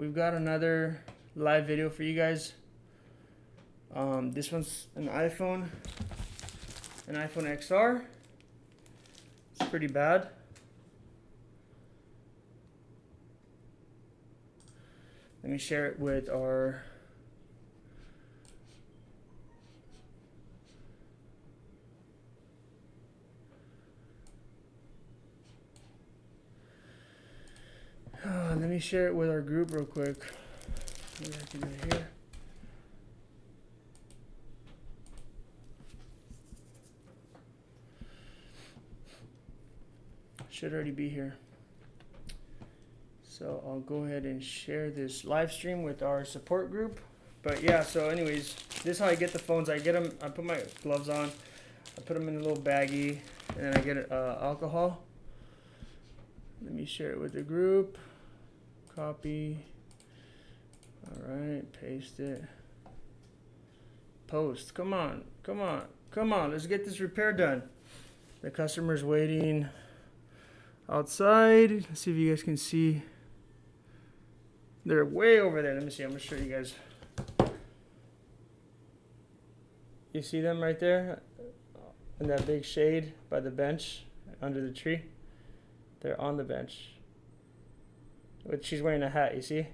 we've got another live video for you guys. This one's an iPhone XR. It's pretty bad. Let me share it with our let me share it with our group real quick. Maybe I can do it here. Should already be here. So I'll go ahead and share this live stream with our support group. But yeah, so anyways, this is how I get the phones. I get them, I put my gloves on, I put them in a little baggie, and then I get alcohol. Let me share it with the group. Copy. All right, paste it. Post. Come on, come on, come on. Let's get this repair done. The customer's waiting outside. Let's see if you guys can see. They're way over there. Let me see. I'm gonna show you guys. You see them right there in that big shade by the bench under the tree? They're on the bench. But she's wearing a hat, you see?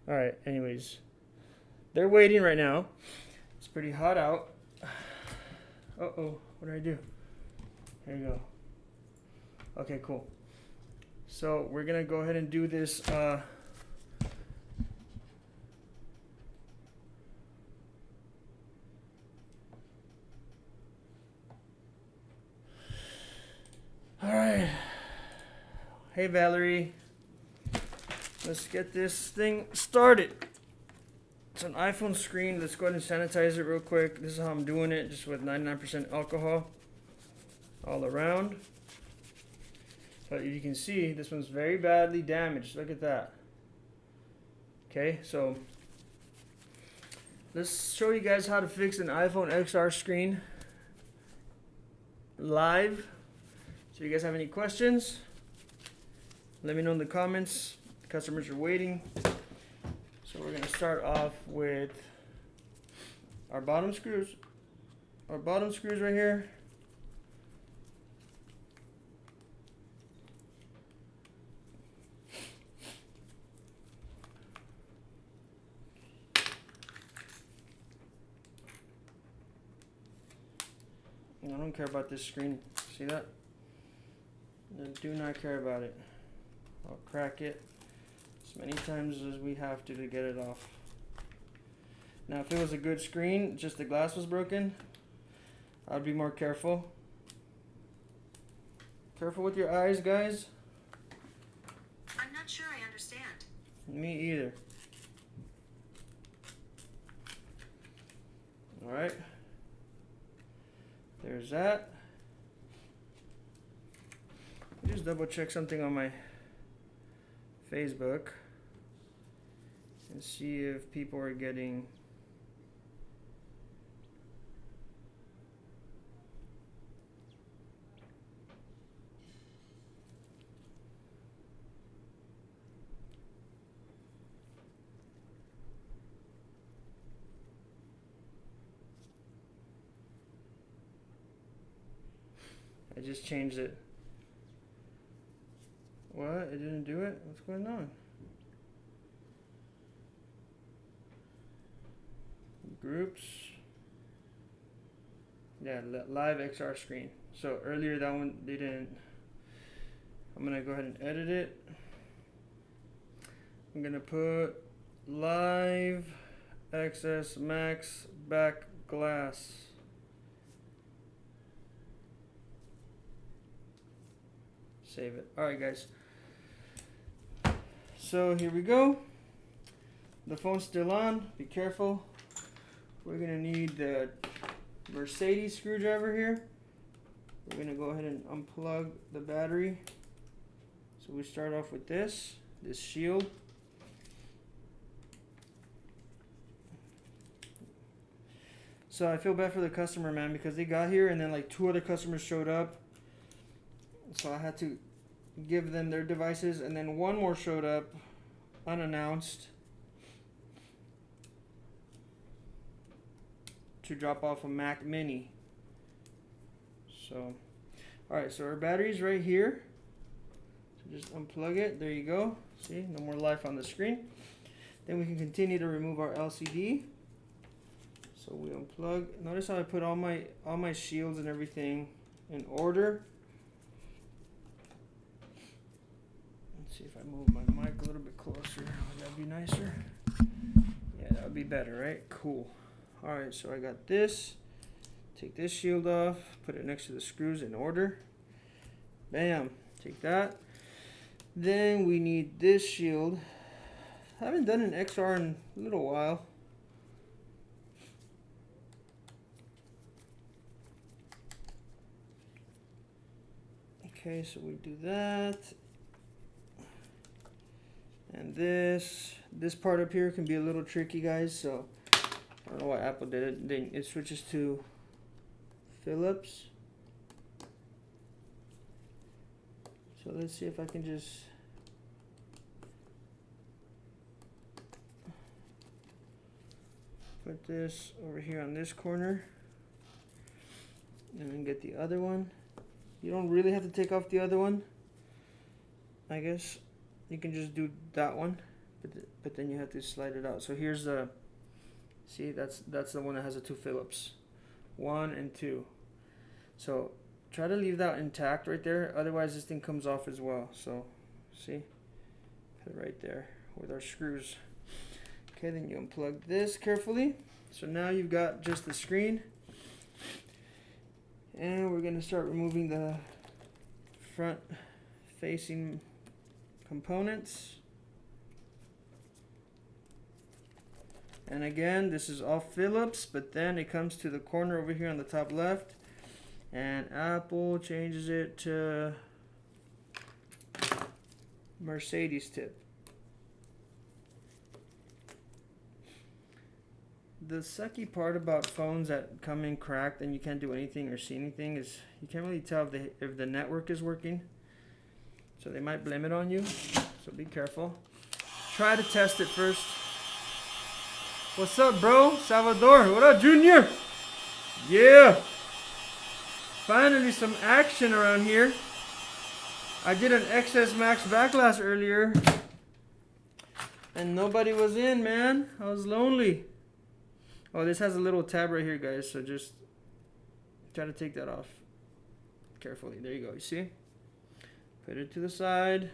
Alright, anyways. They're waiting right now. It's pretty hot out. Uh-oh, what did I do? Here you go. Okay, cool. So we're gonna go ahead and do this all right. Hey Valerie, let's get this thing started. It's an iPhone screen. Let's go ahead and sanitize it real quick. This is how I'm doing it, just with 99% alcohol all around. But you can see this one's very badly damaged. Look at that. Okay, so let's show you guys how to fix an iPhone XR screen live. So if you guys have any questions, let me know in the comments. The customers are waiting. So we're gonna start off with our bottom screws. Our bottom screws right here. I don't care about this screen. See that? I do not care about it. I'll crack it as many times as we have to get it off. Now, if it was a good screen, just the glass was broken, I'd be more careful. Careful with your eyes, guys. I'm not sure I understand. Me either. All right. There's that. Just double check something on my Facebook and see if people are getting I just changed it. What? It didn't do it? What's going on? Groups. Yeah, live XR screen. So earlier that one, they didn't. I'm going to go ahead and edit it. I'm going to put live XS max back glass. Save it. Alright guys. So here we go. The phone's still on. Be careful. We're going to need the Mercedes screwdriver here. We're going to go ahead and unplug the battery. So we start off with this shield. So I feel bad for the customer, man, because they got here and then like 2 other customers showed up. So I had to give them their devices, and then one more showed up unannounced to drop off a Mac Mini. So, alright, so our battery's right here. So just unplug it. There you go. See, no more life on the screen. Then we can continue to remove our LCD. So we unplug. Notice how I put all my shields and everything in order. Let's see if I move my mic a little bit closer. Would that be nicer? Yeah, that would be better, right? Cool. Alright, so I got this. Take this shield off, put it next to the screws in order. Bam, take that. Then we need this shield. I haven't done an XR in a little while. Okay, so we do that. And this part up here can be a little tricky, guys, so I don't know why Apple did it. Then it switches to Phillips. So let's see if I can just put this over here on this corner and then get the other one. You don't really have to take off the other one. I guess you can just do that one, but then you have to slide it out. So here's the, see, that's the one that has the two Phillips, 1 and 2. So try to leave that intact right there, otherwise this thing comes off as well. So see, put it right there with our screws. Okay, then you unplug this carefully. So now you've got just the screen, and we're going to start removing the front facing components. And again, this is all Phillips, but then it comes to the corner over here on the top left, and Apple changes it to Mercedes tip. The sucky part about phones that come in cracked and you can't do anything or see anything is you can't really tell if the network is working. So they might blame it on you. So be careful. Try to test it first. What's up, bro? Salvador. What up, Junior? Yeah. Finally some action around here. I did an XS Max backlash earlier and nobody was in, man. I was lonely. Oh, this has a little tab right here, guys, so just try to take that off carefully. There you go. You see? Put it to the side.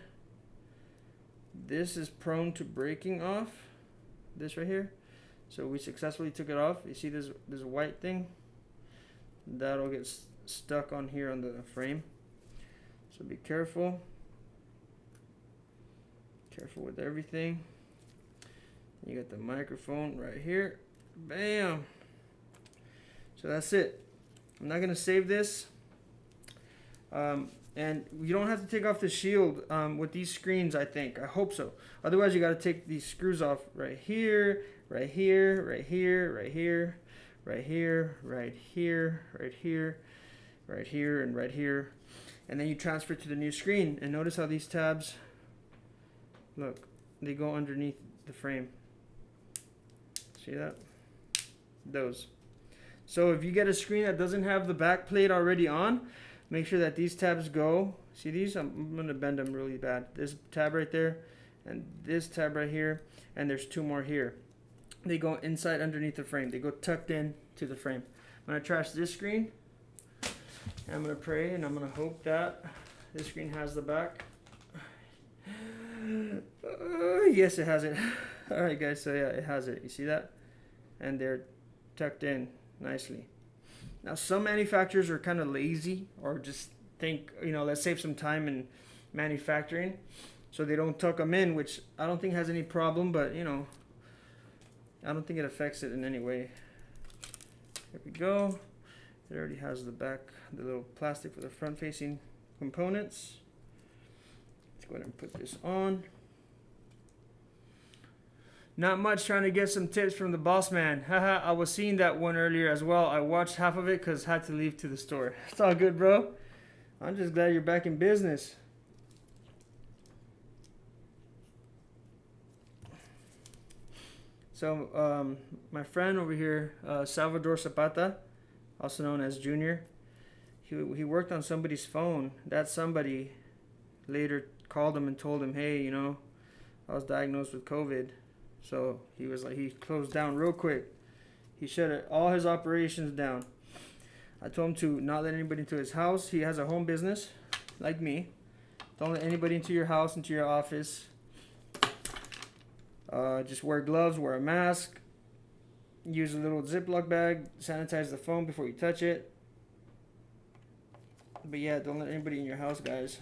This is prone to breaking off. This right here. So we successfully took it off. You see this white thing? That'll get stuck on here on the frame. So be careful. Careful with everything. You got the microphone right here. Bam. So that's it. I'm not gonna save this. And you don't have to take off the shield with these screens, I think. I hope so. Otherwise, you got to take these screws off right here, right here, right here, right here, right here, right here, right here, right here, and right here. And then you transfer to the new screen. And notice how these tabs, look, they go underneath the frame. See that? Those. So if you get a screen that doesn't have the back plate already on, make sure that these tabs go. See these? I'm going to bend them really bad. This tab right there and this tab right here, and there's two more here. They go inside underneath the frame. They go tucked in to the frame. I'm going to trash this screen. And I'm going to pray and I'm going to hope that this screen has the back. Yes, it has it. Alright guys, so yeah, it has it. You see that? And they're tucked in nicely. Now some manufacturers are kind of lazy or just think, let's save some time in manufacturing. So they don't tuck them in, which I don't think has any problem, but I don't think it affects it in any way. There we go. It already has the back, the little plastic for the front facing components. Let's go ahead and put this on. Not much, trying to get some tips from the boss man. Haha, I was seeing that one earlier as well. I watched half of it because I had to leave to the store. It's all good, bro. I'm just glad you're back in business. So my friend over here, Salvador Zapata, also known as Junior, he worked on somebody's phone. That somebody later called him and told him, hey, you know, I was diagnosed with COVID. So he was like, he closed down real quick. He shut all his operations down. I told him to not let anybody into his house. He has a home business, like me. Don't let anybody into your house, into your office. Just wear gloves, wear a mask. Use a little Ziploc bag. Sanitize the phone before you touch it. But yeah, don't let anybody in your house, guys.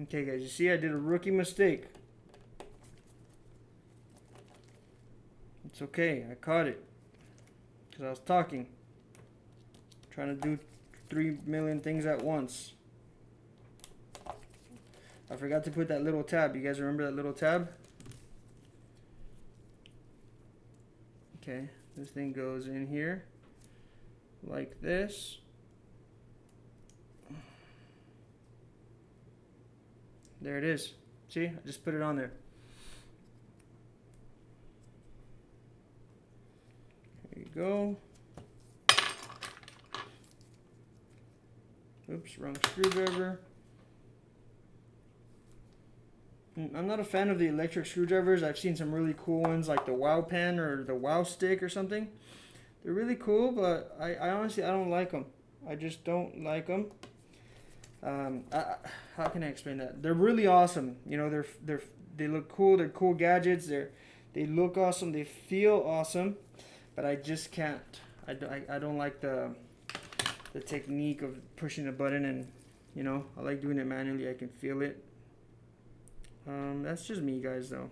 Okay, guys, you see I did a rookie mistake. It's okay, I caught it. Because I was talking. Trying to do 3 million things at once. I forgot to put that little tab. You guys remember that little tab? Okay, this thing goes in here. Like this. There it is. See, I just put it on there. There you go. Oops, wrong screwdriver. I'm not a fan of the electric screwdrivers. I've seen some really cool ones like the Wow Pen or the Wow Stick or something. They're really cool, but I honestly, I don't like them. I just don't like them. How can I explain that? They're really awesome. You know, they look cool. They're cool gadgets. They look awesome. They feel awesome, but I just can't. I don't like the technique of pushing a button, and you know, I like doing it manually. I can feel it. That's just me, guys, though.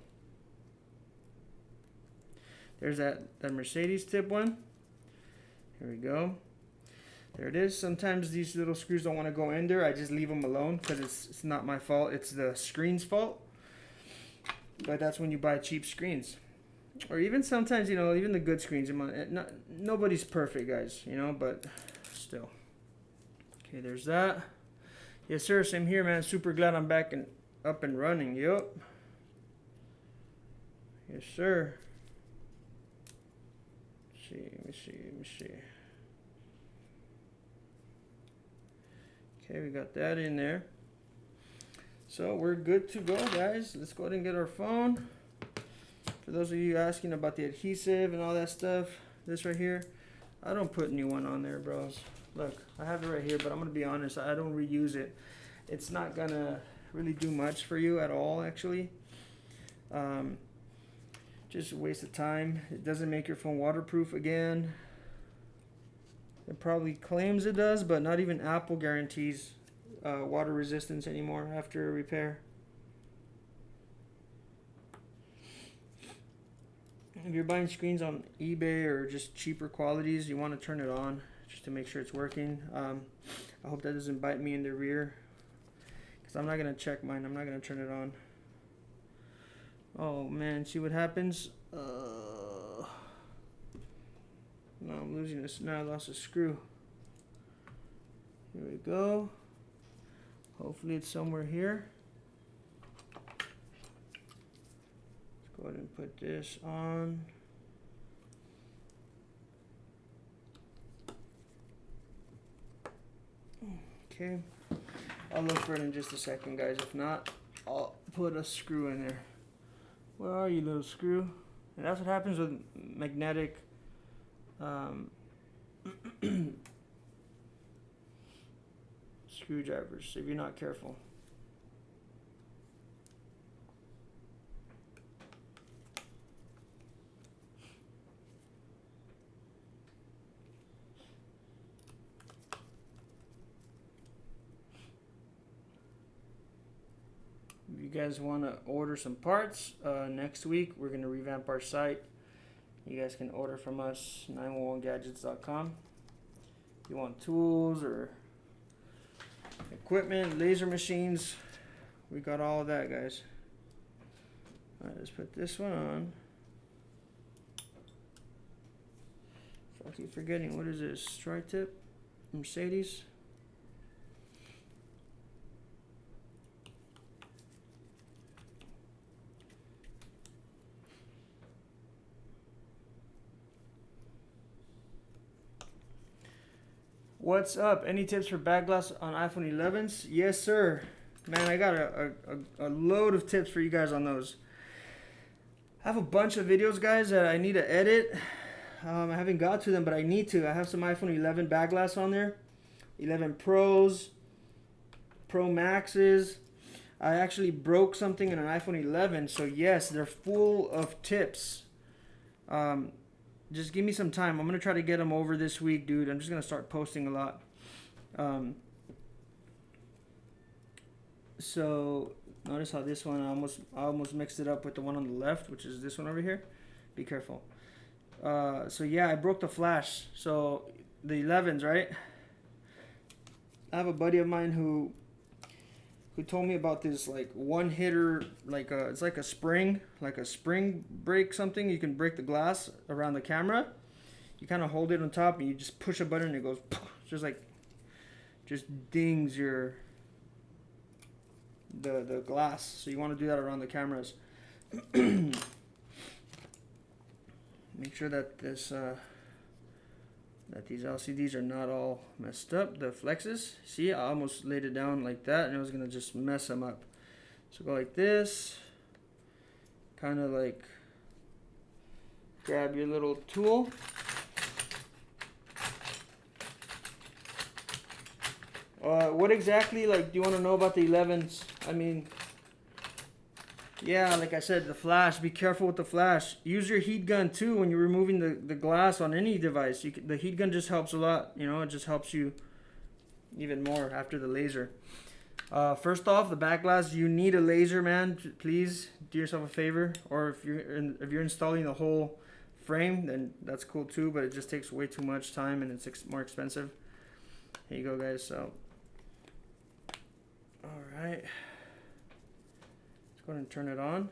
There's that Mercedes tip one. Here we go. There it is. Sometimes these little screws don't want to go in there. I just leave them alone because it's not my fault. It's the screen's fault. But that's when you buy cheap screens. Or even sometimes, you know, even the good screens. Nobody's perfect, guys, you know, but still. Okay, there's that. Yes, sir. Same here, man. Super glad I'm back and up and running. Yup. Yes, sir. Let me see. Okay, we got that in there. So we're good to go, guys. Let's go ahead and get our phone. For those of you asking about the adhesive and all that stuff, this right here, I don't put new one on there, bros. Look, I have it right here, but I'm gonna be honest, I don't reuse it. It's not gonna really do much for you at all, actually. Just a waste of time. It doesn't make your phone waterproof again. It probably claims it does, but not even Apple guarantees water resistance anymore after a repair. If you're buying screens on eBay or just cheaper qualities, you want to turn it on just to make sure it's working. I hope that doesn't bite me in the rear, because I'm not going to check mine. I'm not going to turn it on. Oh man, see what happens? No, I'm losing this. Now I lost a screw. Here we go. Hopefully it's somewhere here. Let's go ahead and put this on. Okay. I'll look for it in just a second, guys. If not, I'll put a screw in there. Where are you, little screw? And that's what happens with magnetic screwdrivers if you're not careful. If you guys want to order some parts, next week we're going to revamp our site. You guys can order from us, 911gadgets.com. If you want tools or equipment, laser machines, we got all of that, guys. Alright, let's put this one on. I keep forgetting, what is this? Tri-tip? Mercedes? What's up? Any tips for back glass on iPhone 11s? Yes, sir. Man, I got a load of tips for you guys on those. I have a bunch of videos, guys, that I need to edit. I haven't got to them, but I need to. I have some iPhone 11 back glass on there. 11 Pros, Pro Maxes. I actually broke something in an iPhone 11, so yes, they're full of tips. Just give me some time. I'm going to try to get them over this week, dude. I'm just going to start posting a lot. So notice how this one, I almost mixed it up with the one on the left, which is this one over here. Be careful. So yeah, I broke the flash. So the 11s, right? I have a buddy of mine who told me about this like one hitter, like it's like a spring break something. You can break the glass around the camera. You kind of hold it on top and you just push a button and it goes just dings the glass. So you want to do that around the cameras. Make sure that this that these LCDs are not all messed up. The flexes, see, I almost laid it down like that and it was gonna just mess them up. So go like this, kind of like grab your little tool. What exactly, like, do you want to know about the 11s? I mean, yeah, like I said, the flash, be careful with the flash. Use your heat gun too when you're removing the glass on any device. The heat gun just helps a lot, you know, it just helps you even more after the laser. First off, the back glass, you need a laser, man. Please do yourself a favor. Or if you're installing the whole frame, then that's cool too, but it just takes way too much time and it's more expensive. Here you go, guys. So, all right. Go ahead and turn it on.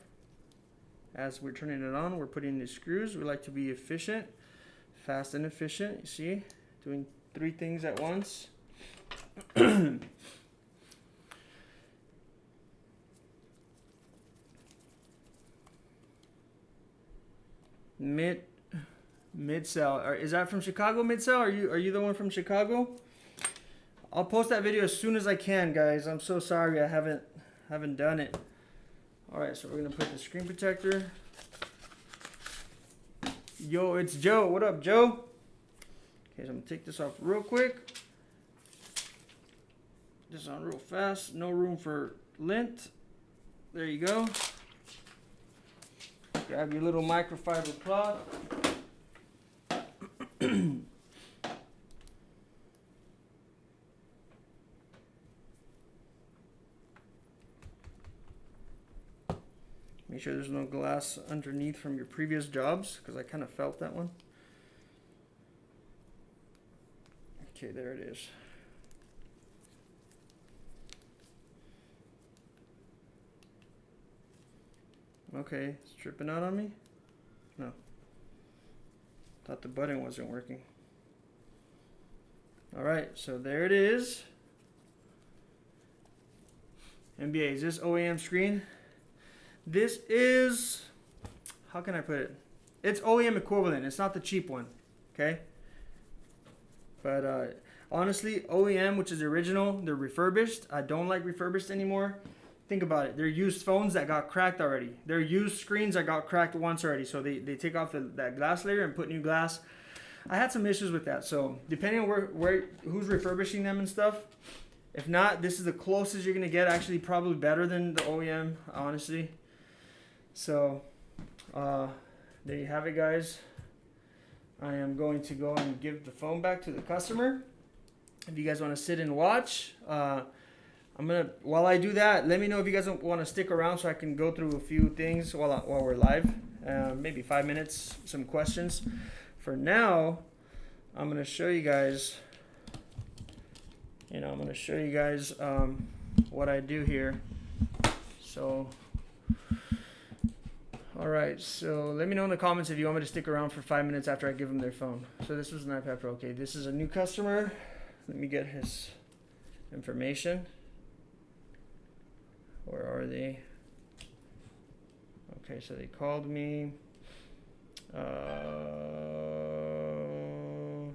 As we're turning it on, we're putting the screws. We like to be efficient, fast and efficient. You see, doing 3 things at once. Mid-cell. Is that from Chicago, Mid-cell? Are you the one from Chicago? I'll post that video as soon as I can, guys. I'm so sorry I haven't done it. Alright, so we're going to put the screen protector. Yo, it's Joe. What up, Joe? Okay, so I'm going to take this off real quick. This on real fast. No room for lint. There you go. Grab your little microfiber cloth. Make sure there's no glass underneath from your previous jobs, because I kind of felt that one. Okay, there it is. Okay, it's tripping out on me? No. Thought the button wasn't working. Alright, so there it is. NBA, is this OEM screen? This is, how can I put it? It's OEM equivalent. It's not the cheap one, okay? But honestly, OEM, which is original, they're refurbished. I don't like refurbished anymore. Think about it. They're used phones that got cracked already. They're used screens that got cracked once already. So they take off that glass layer and put new glass. I had some issues with that. So depending on who's refurbishing them and stuff. If not, this is the closest you're going to get. Actually, probably better than the OEM, honestly. So, there you have it, guys. I am going to go and give the phone back to the customer. If you guys want to sit and watch, while I do that, let me know if you guys want to stick around so I can go through a few things while we're live. Maybe 5 minutes, some questions. For now, I'm going to show you guys, what I do here. So, All right, so let me know in the comments if you want me to stick around for 5 minutes after I give them their phone. So this was an iPad Pro. Okay, this is a new customer. Let me get his information. Where are they? Okay, so they called me. Who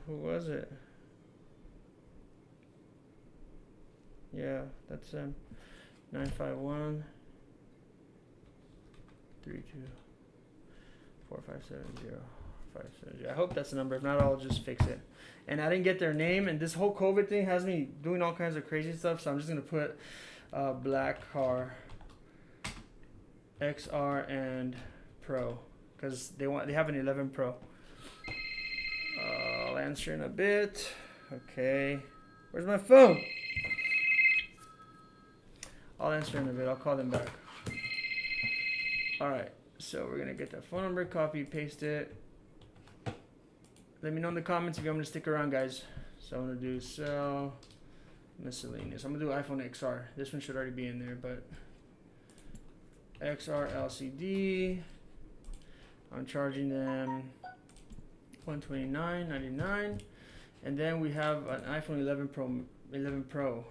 was it? Yeah, that's them. 951 32 4570 570. I hope that's the number. If not, I'll just fix it. And I didn't get their name, and this whole COVID thing has me doing all kinds of crazy stuff, so I'm just gonna put black car XR and Pro, because they have an 11 Pro. I'll answer in a bit. Okay, where's my phone? I'll answer in a bit. I'll call them back. All right, so we're gonna get that phone number, copy, paste it. Let me know in the comments if you want me to stick around, guys. So I'm gonna do sell miscellaneous. I'm gonna do iPhone XR. This one should already be in there, but XR LCD. I'm charging them $129.99, and then we have an iPhone 11 Pro.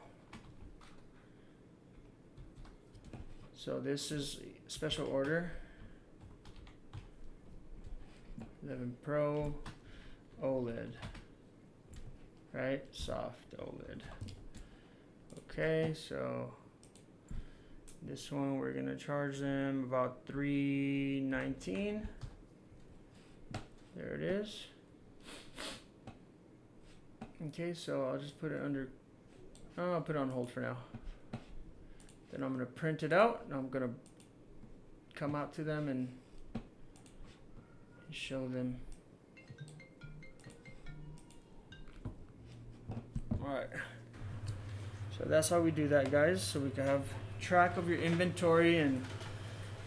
So this is special order. 11 Pro OLED, right? Soft OLED. Okay, so this one we're gonna charge them about $319. There it is. Okay, so I'll just put it under. Oh, I'll put it on hold for now. Then I'm gonna print it out, and I'm gonna come out to them and show them. Alright, so that's how we do that, guys, so we can have track of your inventory and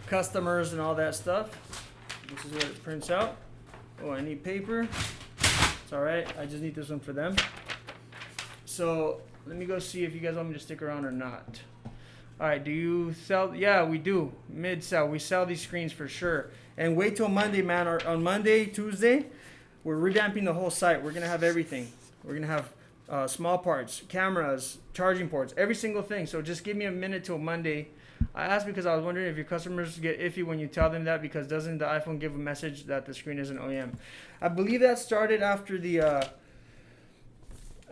customers and all that stuff. This is what it prints out. Oh, I need paper. It's alright, I just need this one for them. So let me go see if you guys want me to stick around or not. Alright, do you sell? Yeah, we do. Mid-sell. We sell these screens for sure. And wait till Monday, man. Or on Monday, Tuesday, we're revamping the whole site. We're going to have everything. We're going to have small parts, cameras, charging ports, every single thing. So just give me a minute till Monday. I asked because I was wondering if your customers get iffy when you tell them that, because doesn't the iPhone give a message that the screen isn't OEM? I believe that started after the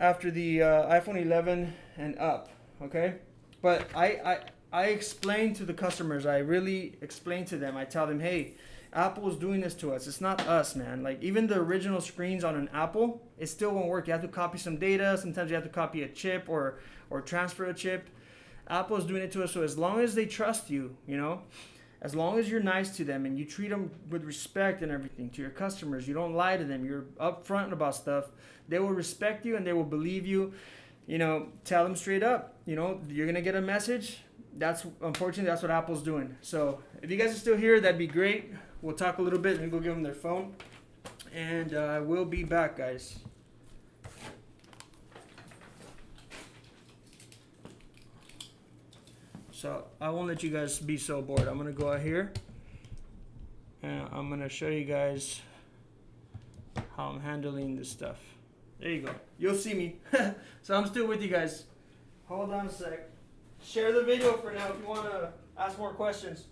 iPhone 11 and up, okay? But I explain to the customers, I really explain to them, I tell them, hey, Apple is doing this to us. It's not us, man. Like, even the original screens on an Apple, it still won't work. You have to copy some data. Sometimes you have to copy a chip or transfer a chip. Apple is doing it to us. So as long as they trust you, you know, as long as you're nice to them and you treat them with respect and everything to your customers, you don't lie to them, you're upfront about stuff, they will respect you and they will believe you. You know, tell them straight up, you know, you're going to get a message. Unfortunately, that's what Apple's doing. So if you guys are still here, that'd be great. We'll talk a little bit and go give them their phone. And we'll be back, guys. So I won't let you guys be so bored. I'm going to go out here. And I'm going to show you guys how I'm handling this stuff. There you go. You'll see me. So I'm still with you guys. Hold on a sec. Share the video for now if you want to ask more questions.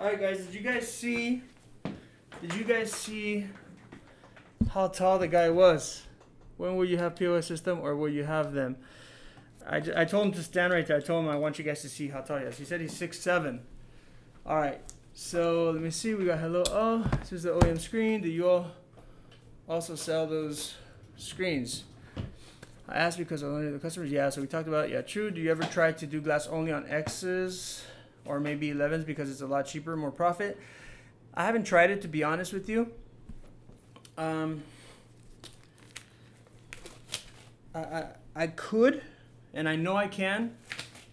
Alright guys, did you guys see how tall the guy was? When will you have POS system, or will you have them? I told him to stand right there. I told him I want you guys to see how tall he is. He said he's 6'7". Alright, so let me see. We got hello. Oh, this is the OEM screen. Do you all also sell those screens? I asked because only the customers. Yeah, so we talked about it. Yeah, true. Do you ever try to do glass only on X's or maybe 11s because it's a lot cheaper, more profit? I haven't tried it, to be honest with you. I could, and I know I can,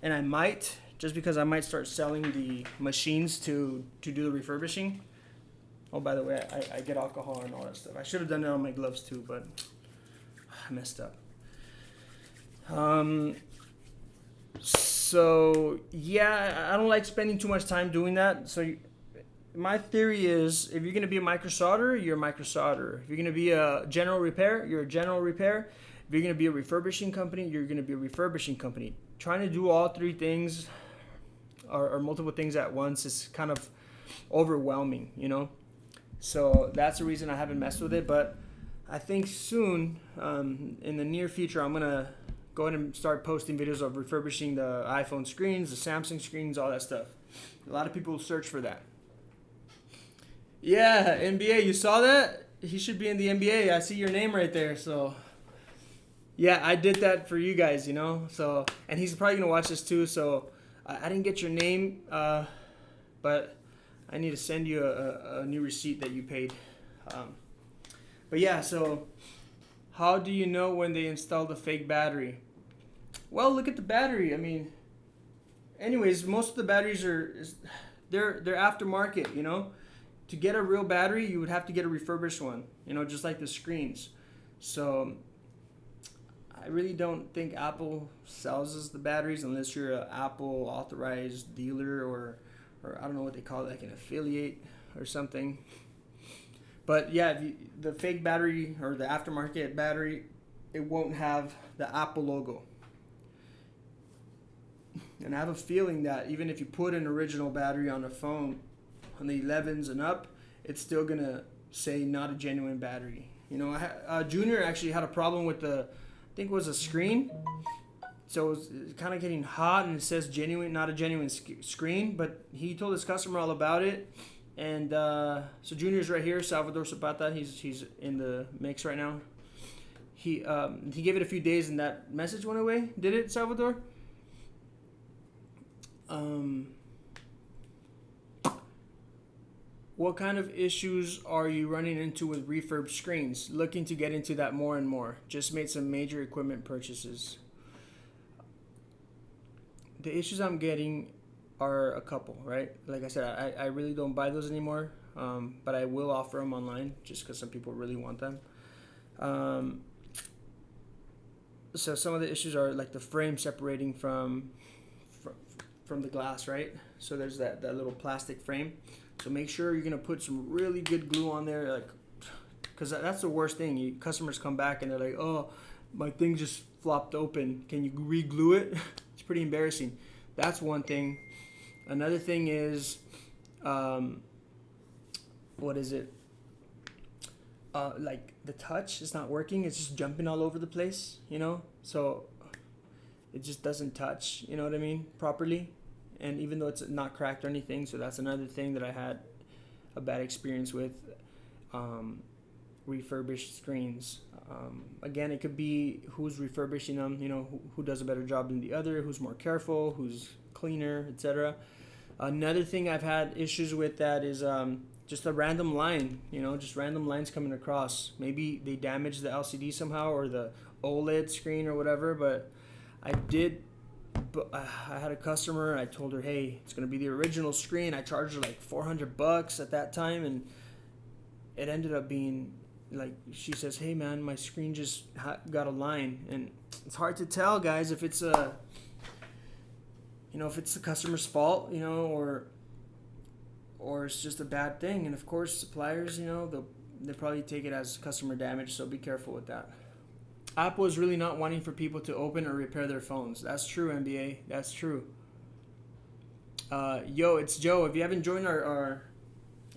and I might, just because I might start selling the machines to do the refurbishing. Oh, by the way, I get alcohol and all that stuff. I should have done it on my gloves too, but I messed up. So yeah, I don't like spending too much time doing that. So my theory is, if you're gonna be a micro solderer, you're a micro solderer. If you're gonna be a general repair, you're a general repair. If you're gonna be a refurbishing company, you're gonna be a refurbishing company. Trying to do all three things or multiple things at once is kind of overwhelming, you know. So that's the reason I haven't messed with it. But I think soon, in the near future, I'm gonna go ahead and start posting videos of refurbishing the iPhone screens, the Samsung screens, all that stuff. A lot of people search for that. Yeah, NBA, you saw that? He should be in the NBA. I see your name right there. So yeah, I did that for you guys, you know. So, and he's probably gonna watch this too. So I didn't get your name, but I need to send you a new receipt that you paid. But yeah, so how do you know when they installed a fake battery? Well, look at the battery. I mean, anyways, most of the batteries they're aftermarket, you know. To get a real battery, you would have to get a refurbished one, you know, just like the screens. So I really don't think Apple sells us the batteries unless you're an Apple authorized dealer or I don't know what they call it, like an affiliate or something. But yeah, the fake battery or the aftermarket battery, it won't have the Apple logo. And I have a feeling that even if you put an original battery on a phone, on the 11s and up, it's still gonna say not a genuine battery. You know, Junior actually had a problem with I think it was a screen. So it was kind of getting hot and it says genuine, not a genuine screen, but he told his customer all about it. And so Junior's right here, Salvador Zapata, he's in the mix right now. He gave it a few days and that message went away. Did it, Salvador? What kind of issues are you running into with refurb screens? Looking to get into that more and more. Just made some major equipment purchases. The issues I'm getting are a couple, right? Like I said, I really don't buy those anymore, but I will offer them online just because some people really want them. So some of the issues are like the frame separating from the glass, right? So there's that little plastic frame. So make sure you're gonna put some really good glue on there, like, because that's the worst thing. Customers come back and they're like, "Oh, my thing just flopped open. Can you re-glue it?" It's pretty embarrassing. That's one thing. Another thing is, what is it? Like the touch is not working. It's just jumping all over the place, you know. So it just doesn't touch. You know what I mean? Properly. And even though it's not cracked or anything, so that's another thing that I had a bad experience with refurbished screens. Again, it could be who's refurbishing them, you know, who does a better job than the other, who's more careful, who's cleaner, etc. Another thing I've had issues with that is just a random line, you know, just random lines coming across. Maybe they damaged the LCD somehow or the OLED screen or whatever, but I had a customer. I told her, hey, it's gonna be the original screen. I charged her like $400 at that time, and it ended up being like, she says, hey man, my screen just got a line. And it's hard to tell, guys, if it's the customer's fault, you know, or it's just a bad thing. And of course, suppliers, you know, they probably take it as customer damage, so be careful with that. Apple is really not wanting for people to open or repair their phones. That's true, NBA. That's true. Yo, it's Joe. If you haven't joined our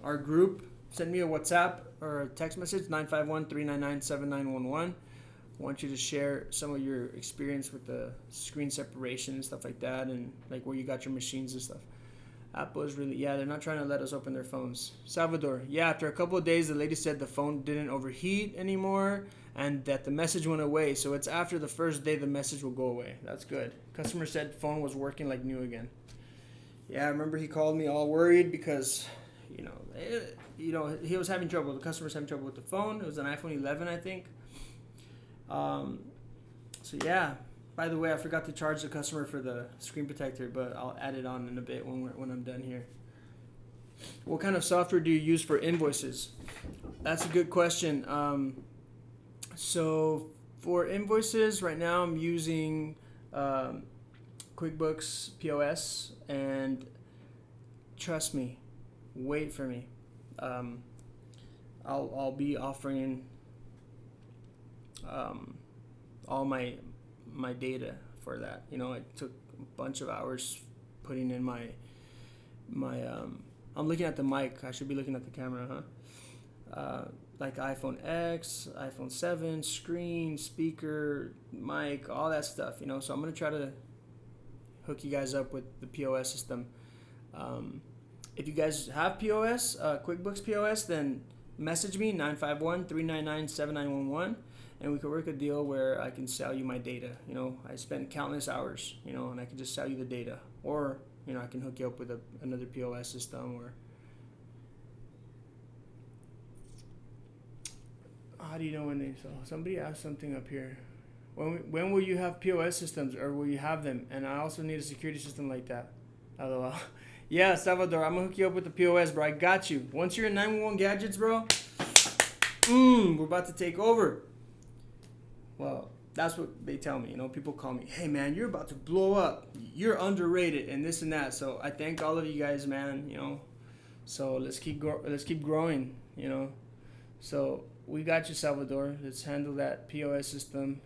group, send me a WhatsApp or a text message, 951-399-7911. I want you to share some of your experience with the screen separation and stuff like that, and like where you got your machines and stuff. Apple is really, they're not trying to let us open their phones. Salvador, after a couple of days, the lady said the phone didn't overheat anymore and that the message went away. So it's after the first day the message will go away. That's good. Customer said phone was working like new again. Yeah, I remember he called me all worried because, he was having trouble. The customer was having trouble with the phone. It was an iPhone 11, I think. By the way, I forgot to charge the customer for the screen protector, but I'll add it on in a bit when I'm done here. What kind of software do you use for invoices? That's a good question. So for invoices, right now I'm using QuickBooks POS, and trust me, wait for me. I'll be offering all my data for that. I took a bunch of hours putting in my I'm looking at the mic. I should be looking at the camera, like iPhone X, iPhone 7, screen, speaker, mic, all that stuff, So I'm going to try to hook you guys up with the POS system. If you guys have POS, QuickBooks POS, then message me, 951-399-7911. And we could work a deal where I can sell you my data. I spent countless hours, and I can just sell you the data. Or, I can hook you up with another POS system. Or how do you know when they sell? Somebody asked something up here. When will you have POS systems, or will you have them? And I also need a security system like that. LOL. Yeah, Salvador, I'm going to hook you up with the POS, bro. I got you. Once you're in 911 Gadgets, bro, we're about to take over. Well, that's what they tell me. People call me, hey, man, you're about to blow up. You're underrated and this and that. So I thank all of you guys, man, So let's keep growing, So we got you, Salvador. Let's handle that POS system.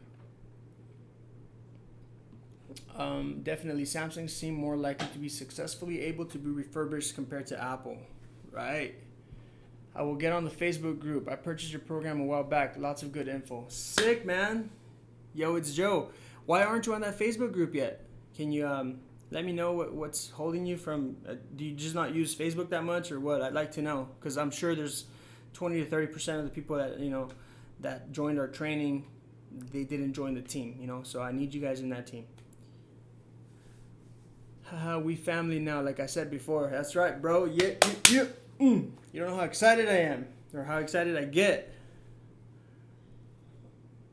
Definitely, Samsung seem more likely to be successfully able to be refurbished compared to Apple. Right. I will get on the Facebook group. I purchased your program a while back. Lots of good info. Sick, man. Yo, it's Joe. Why aren't you on that Facebook group yet? Can you let me know what's holding you from... do you just not use Facebook that much or what? I'd like to know, because I'm sure there's 20 to 30% of the people that, that joined our training, they didn't join the team, So I need you guys in that team. We family now, like I said before. That's right, bro. Yeah. You don't know how excited I am or how excited I get.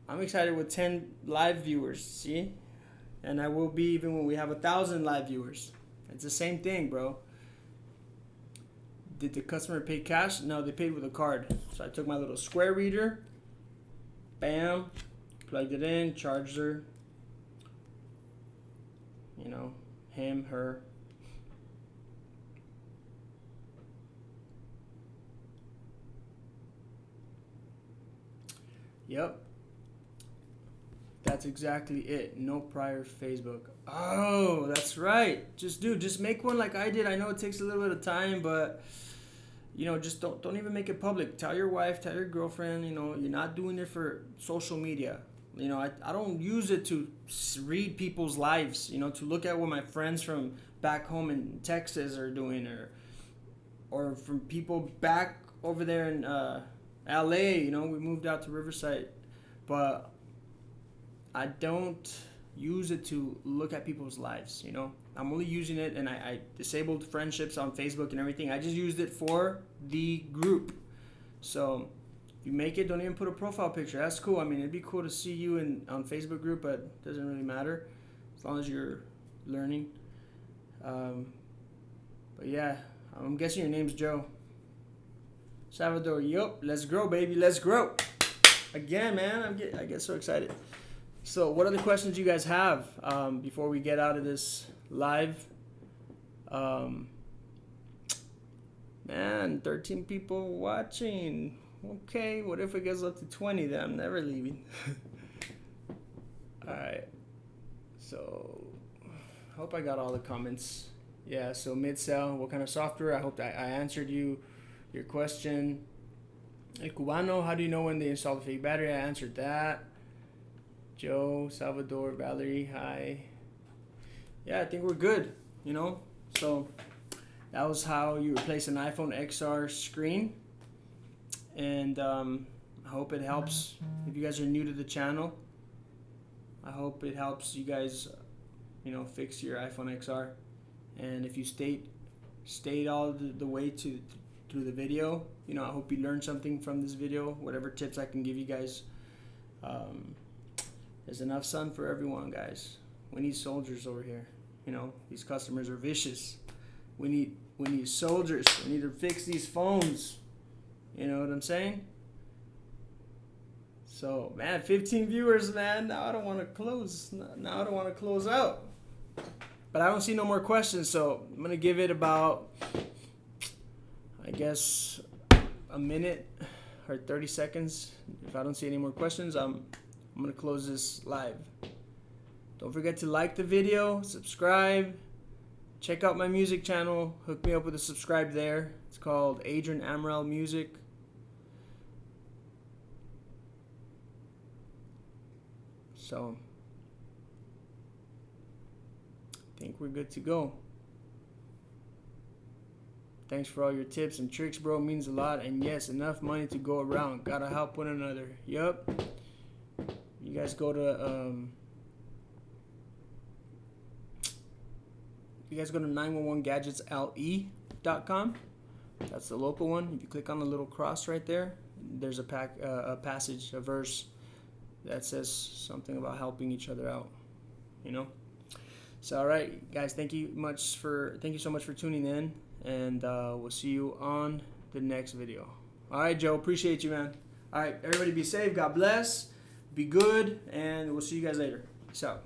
I'm excited with 10 live viewers, see? And I will be even when we have 1,000 live viewers. It's the same thing, bro. Did the customer pay cash? No, they paid with a card. So I took my little square reader, bam, plugged it in, charged her. Him, her. Yep. That's exactly it. No prior Facebook. Oh, that's right. Just make one like I did. I know it takes a little bit of time, but just don't even make it public. Tell your wife, tell your girlfriend, you're not doing it for social media. I don't use it to read people's lives, to look at what my friends from back home in Texas are doing, or from people back over there in LA, we moved out to Riverside, but I don't use it to look at people's lives, I'm only using it, and I disabled friendships on Facebook and everything. I just used it for the group. So if you make it, don't even put a profile picture. That's cool. I mean, it'd be cool to see you on Facebook group, but it doesn't really matter as long as you're learning. But yeah, I'm guessing your name's Joe. Salvador, yup, let's grow, baby, let's grow. Again, man, I get so excited. So what other questions you guys have before we get out of this live? Man, 13 people watching. Okay, what if it goes up to 20? Then I'm never leaving. Alright. So, hope I got all the comments. Yeah, so mid-cell, what kind of software? I hope that I answered your question. El Cubano, how do you know when they install the fake battery? I answered that. Joe, Salvador, Valerie, hi. Yeah, I think we're good, you know? So that was how you replace an iPhone XR screen. And I hope it helps. If you guys are new to the channel, I hope it helps you guys, fix your iPhone XR. And if you stayed all the way through the video, I hope you learned something from this video. Whatever tips I can give you guys. There's enough sun for everyone, guys. We need soldiers over here. These customers are vicious. We need soldiers. We need to fix these phones. You know what I'm saying? So, man, 15 viewers, man. Now I don't want to close. Now I don't want to close out. But I don't see no more questions, so I'm gonna give it about, I guess, a minute or 30 seconds. If I don't see any more questions, I'm gonna close this live. Don't forget to like the video, subscribe, check out my music channel. Hook me up with a subscribe there. It's called Adrian Amaral Music. So I think we're good to go. Thanks for all your tips and tricks, bro. It means a lot. And yes, enough money to go around. Gotta help one another. Yup. You guys go to 911gadgetsle.com. That's the local one. If you click on the little cross right there, there's a passage, a verse that says something about helping each other out. So all right, guys, thank you so much for tuning in, and we'll see you on the next video. All right, Joe, appreciate you, man. All right, everybody be safe, God bless, be good, and we'll see you guys later. Peace out.